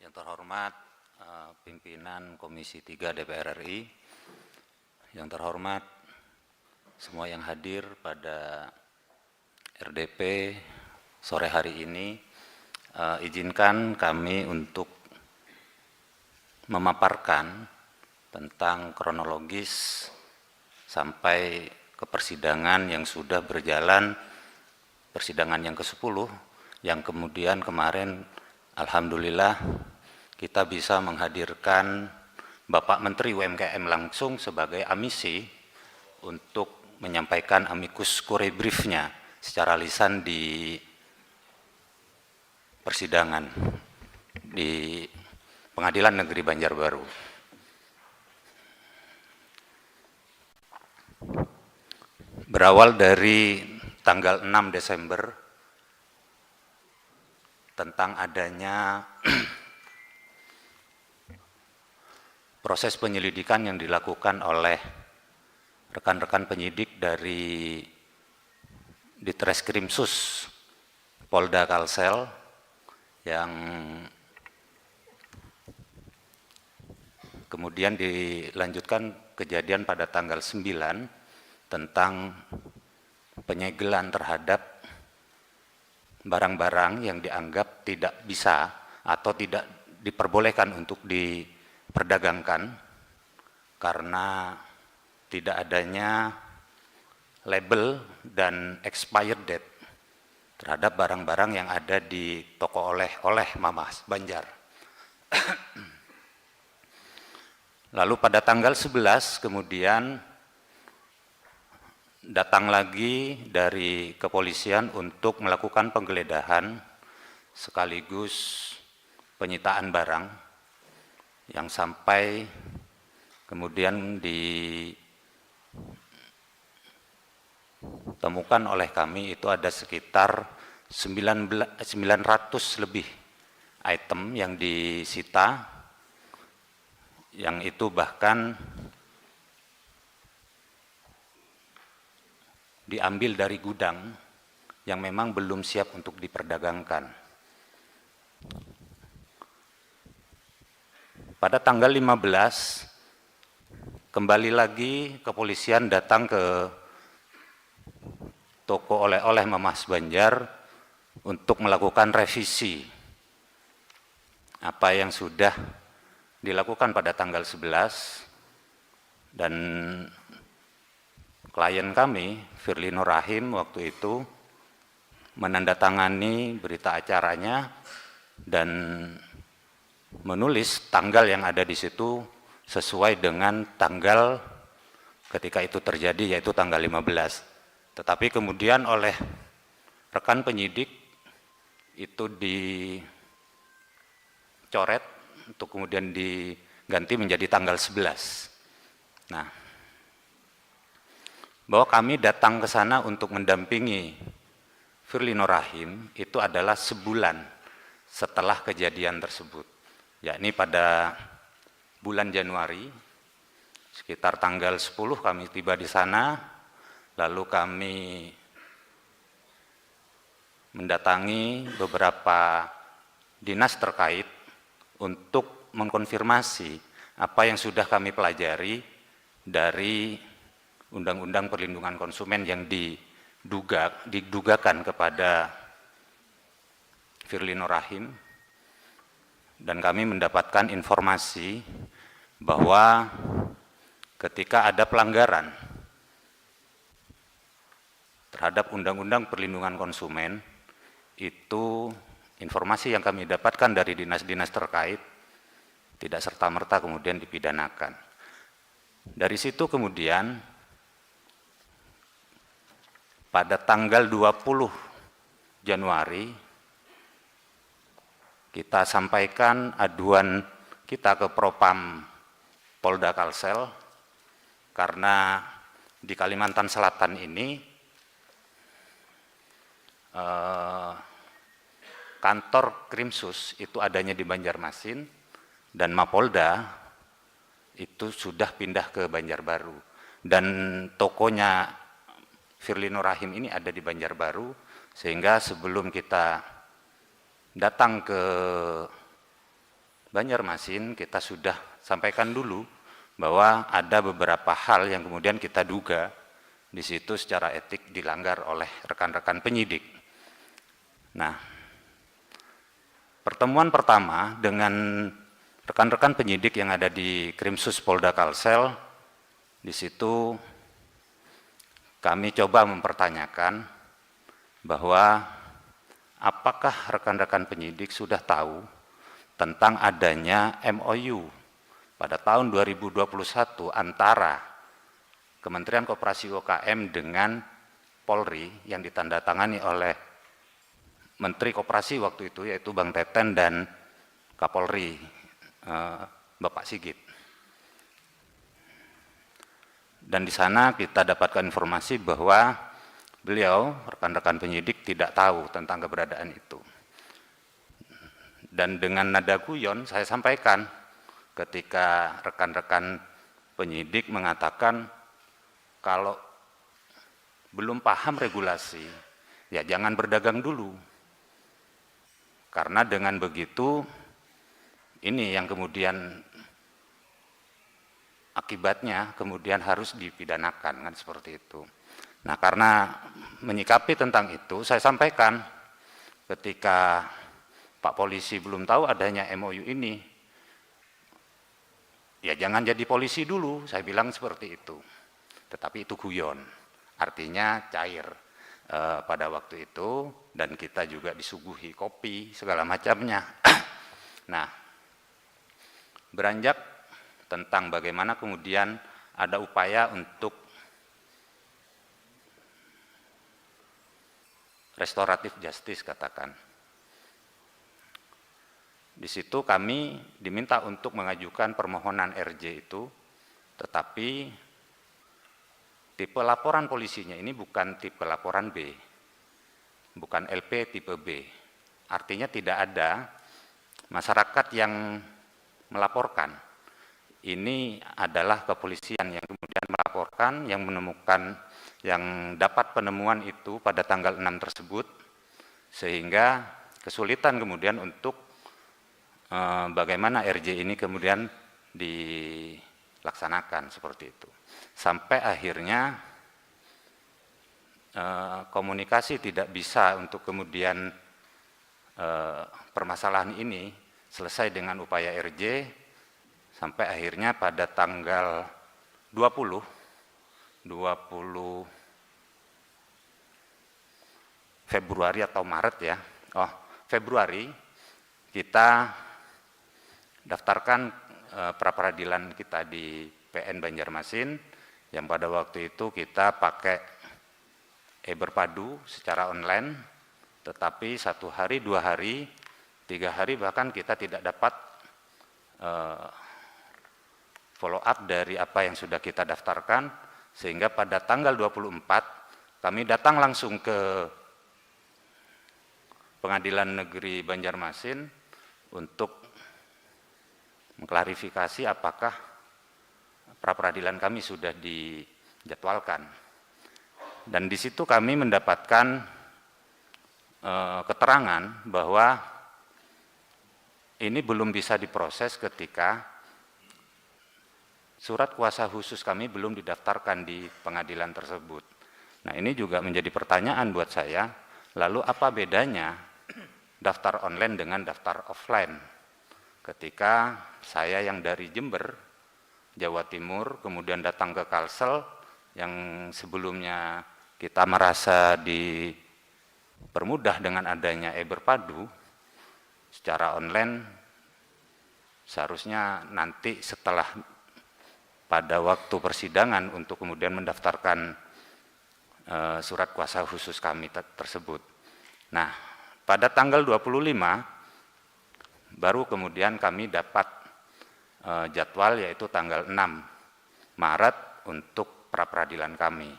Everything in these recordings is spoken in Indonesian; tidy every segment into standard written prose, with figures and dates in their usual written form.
Yang terhormat pimpinan Komisi 3 DPR RI, yang terhormat semua yang hadir pada RDP sore hari ini, izinkan kami untuk memaparkan tentang kronologis sampai ke persidangan yang sudah berjalan, persidangan yang ke-10, yang kemudian kemarin alhamdulillah kita bisa menghadirkan Bapak Menteri UMKM langsung sebagai amisi untuk menyampaikan amicus curiae briefnya secara lisan di persidangan di Pengadilan Negeri Banjarbaru. Berawal dari tanggal 6 Desember tentang adanya proses penyelidikan yang dilakukan oleh rekan-rekan penyidik dari Ditreskrimsus Polda Kalsel yang kemudian dilanjutkan kejadian pada tanggal 9 tentang penyegelan terhadap barang-barang yang dianggap tidak bisa atau tidak diperbolehkan untuk diperdagangkan karena tidak adanya label dan expired date terhadap barang-barang yang ada di toko oleh-oleh Mamas Banjar. Lalu pada tanggal 11 kemudian datang lagi dari kepolisian untuk melakukan penggeledahan sekaligus penyitaan barang yang sampai kemudian ditemukan oleh kami itu ada sekitar 900 lebih item yang disita, yang itu bahkan diambil dari gudang yang memang belum siap untuk diperdagangkan. Pada tanggal 15, kembali lagi kepolisian datang ke toko oleh-oleh Mamas Banjar untuk melakukan revisi apa yang sudah dilakukan pada tanggal 11, dan klien kami, Firly Nur Rahim, waktu itu menandatangani berita acaranya dan menulis tanggal yang ada di situ sesuai dengan tanggal ketika itu terjadi, yaitu tanggal 15. Tetapi kemudian oleh rekan penyidik itu dicoret untuk kemudian diganti menjadi tanggal 11. Nah, bahwa kami datang ke sana untuk mendampingi Firly Nur Rahim itu adalah sebulan setelah kejadian tersebut, yakni pada bulan Januari, sekitar tanggal 10 kami tiba di sana, lalu kami mendatangi beberapa dinas terkait untuk mengkonfirmasi apa yang sudah kami pelajari dari Undang-Undang Perlindungan Konsumen yang didugakan kepada Firly Nur Rahim, dan kami mendapatkan informasi bahwa ketika ada pelanggaran terhadap Undang-Undang Perlindungan Konsumen, itu informasi yang kami dapatkan dari dinas-dinas terkait tidak serta-merta kemudian dipidanakan. Dari situ kemudian pada tanggal 20 Januari kita sampaikan aduan kita ke Propam Polda Kalsel karena di Kalimantan Selatan ini kantor Krimsus itu adanya di Banjarmasin dan Mapolda itu sudah pindah ke Banjarbaru, dan tokonya Firly Nur Rahim ini ada di Banjarbaru, sehingga sebelum kita datang ke Banjarmasin kita sudah sampaikan dulu bahwa ada beberapa hal yang kemudian kita duga di situ secara etik dilanggar oleh rekan-rekan penyidik. Nah, pertemuan pertama dengan rekan-rekan penyidik yang ada di Krimsus Polda Kalsel, di situ kami coba mempertanyakan bahwa apakah rekan-rekan penyidik sudah tahu tentang adanya MOU pada tahun 2021 antara Kementerian Koperasi UKM dengan Polri yang ditandatangani oleh Menteri Koperasi waktu itu, yaitu Bang Teten dan Kapolri Bapak Sigit. Dan di sana kita dapatkan informasi bahwa beliau, rekan-rekan penyidik, tidak tahu tentang keberadaan itu. Dan dengan nada guyon saya sampaikan ketika rekan-rekan penyidik mengatakan kalau belum paham regulasi, ya jangan berdagang dulu. Karena dengan begitu, ini yang kemudian akibatnya kemudian harus dipidanakan, kan seperti itu. Nah, karena menyikapi tentang itu, saya sampaikan ketika Pak Polisi belum tahu adanya MOU ini, ya jangan jadi polisi dulu, saya bilang seperti itu. Tetapi itu guyon, artinya cair pada waktu itu, dan kita juga disuguhi kopi, segala macamnya. Nah, beranjak tentang bagaimana kemudian ada upaya untuk restoratif justice, katakan. Di situ kami diminta untuk mengajukan permohonan RJ itu, tetapi tipe laporan polisinya ini bukan tipe laporan B, bukan LP tipe B. Artinya tidak ada masyarakat yang melaporkan. Ini adalah kepolisian yang kemudian melaporkan, yang menemukan, yang dapat penemuan itu pada tanggal 6 tersebut, sehingga kesulitan kemudian untuk bagaimana RJ ini kemudian dilaksanakan seperti itu. Sampai akhirnya komunikasi tidak bisa untuk kemudian permasalahan ini selesai dengan upaya RJ, sampai akhirnya pada tanggal 20 Februari atau Maret ya, Februari kita daftarkan pra-peradilan kita di PN Banjarmasin, yang pada waktu itu kita pakai e-berpadu secara online, tetapi 1 hari, 2 hari, 3 hari bahkan kita tidak dapat follow up dari apa yang sudah kita daftarkan, sehingga pada tanggal 24 kami datang langsung ke Pengadilan Negeri Banjarmasin untuk mengklarifikasi apakah pra-peradilan kami sudah dijadwalkan. Dan di situ kami mendapatkan keterangan bahwa ini belum bisa diproses ketika surat kuasa khusus kami belum didaftarkan di pengadilan tersebut. Nah, ini juga menjadi pertanyaan buat saya, lalu apa bedanya daftar online dengan daftar offline? Ketika saya yang dari Jember, Jawa Timur, kemudian datang ke Kalsel, yang sebelumnya kita merasa dipermudah dengan adanya e-berpadu, secara online seharusnya nanti setelah pada waktu persidangan untuk kemudian mendaftarkan surat kuasa khusus kami tersebut. Nah, pada tanggal 25 baru kemudian kami dapat jadwal, yaitu tanggal 6 Maret untuk pra-peradilan kami.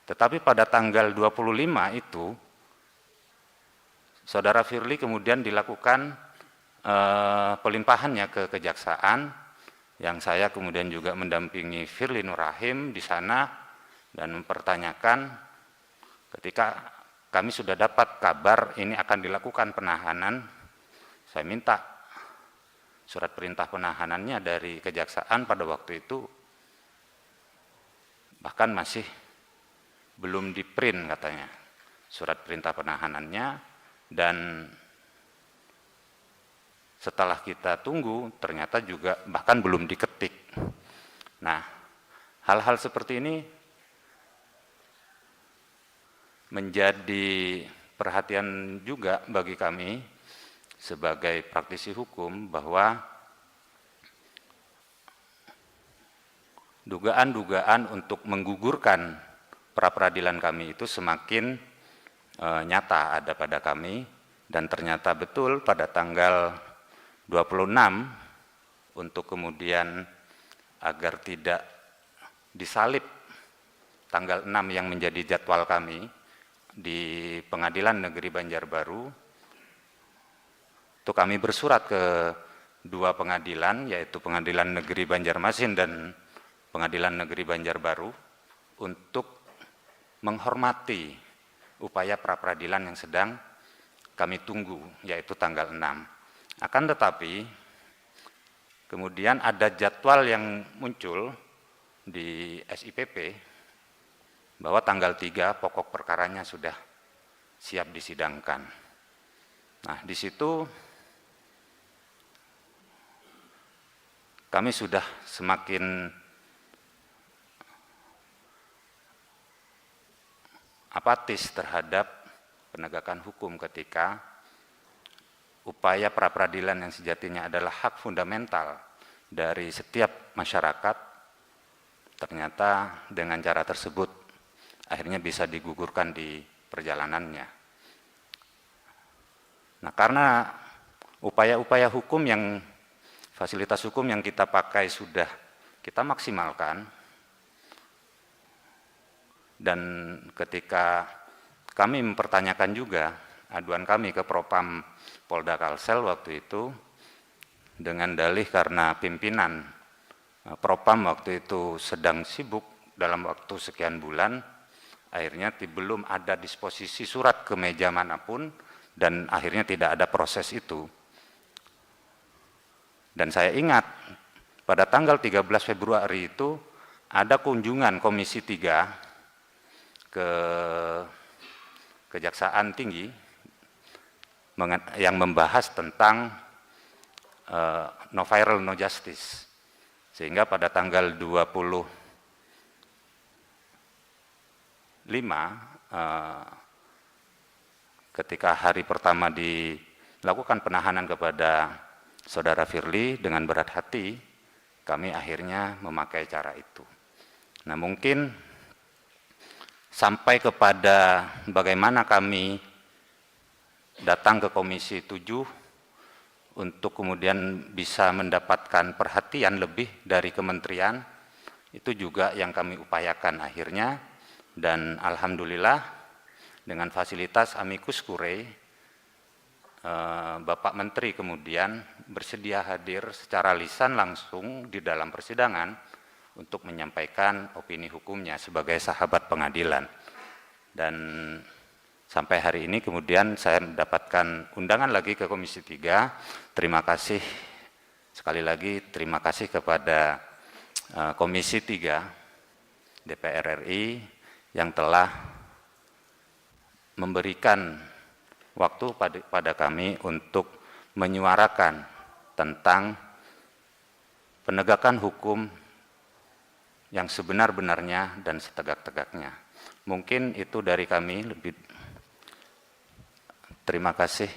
Tetapi pada tanggal 25 itu Saudara Firly kemudian dilakukan pelimpahannya ke kejaksaan, yang saya kemudian juga mendampingi Firly Nurrahim di sana dan mempertanyakan ketika kami sudah dapat kabar ini akan dilakukan penahanan, saya minta surat perintah penahanannya dari kejaksaan pada waktu itu bahkan masih belum di print katanya surat perintah penahanannya, dan setelah kita tunggu ternyata juga bahkan belum diketik. Nah, hal-hal seperti ini menjadi perhatian juga bagi kami sebagai praktisi hukum, bahwa dugaan-dugaan untuk menggugurkan pra-peradilan kami itu semakin nyata ada pada kami, dan ternyata betul pada tanggal 26 untuk kemudian agar tidak disalib tanggal 6 yang menjadi jadwal kami di Pengadilan Negeri Banjarbaru, itu kami bersurat ke dua pengadilan, yaitu Pengadilan Negeri Banjarmasin dan Pengadilan Negeri Banjarbaru, untuk menghormati upaya pra-peradilan yang sedang kami tunggu, yaitu tanggal 6. Akan tetapi, kemudian ada jadwal yang muncul di SIPP, bahwa tanggal 3 pokok perkaranya sudah siap disidangkan. Nah, di situ kami sudah semakin apatis terhadap penegakan hukum ketika upaya pra-peradilan yang sejatinya adalah hak fundamental dari setiap masyarakat, ternyata dengan cara tersebut akhirnya bisa digugurkan di perjalanannya. Nah, karena upaya-upaya hukum yang fasilitas hukum yang kita pakai sudah kita maksimalkan, dan ketika kami mempertanyakan juga aduan kami ke Propam Polda Kalsel waktu itu, dengan dalih karena pimpinan Propam waktu itu sedang sibuk dalam waktu sekian bulan, akhirnya belum ada disposisi surat ke meja manapun, dan akhirnya tidak ada proses itu. Dan saya ingat pada tanggal 13 Februari itu ada kunjungan Komisi 3 ke Kejaksaan Tinggi yang membahas tentang no viral no justice, sehingga pada tanggal 25 ketika hari pertama dilakukan penahanan kepada Saudara Firly dengan berat hati, kami akhirnya memakai cara itu. Nah, mungkin sampai kepada bagaimana kami datang ke Komisi 7 untuk kemudian bisa mendapatkan perhatian lebih dari kementerian, itu juga yang kami upayakan akhirnya, dan alhamdulillah dengan fasilitas amicus curiae, Bapak Menteri kemudian bersedia hadir secara lisan langsung di dalam persidangan untuk menyampaikan opini hukumnya sebagai sahabat pengadilan. Dan sampai hari ini kemudian saya mendapatkan undangan lagi ke Komisi 3. Terima kasih sekali lagi, terima kasih kepada Komisi 3 DPR RI yang telah memberikan waktu pada kami untuk menyuarakan tentang penegakan hukum yang sebenar-benarnya dan setegak-tegaknya. Mungkin itu dari kami. Terima kasih.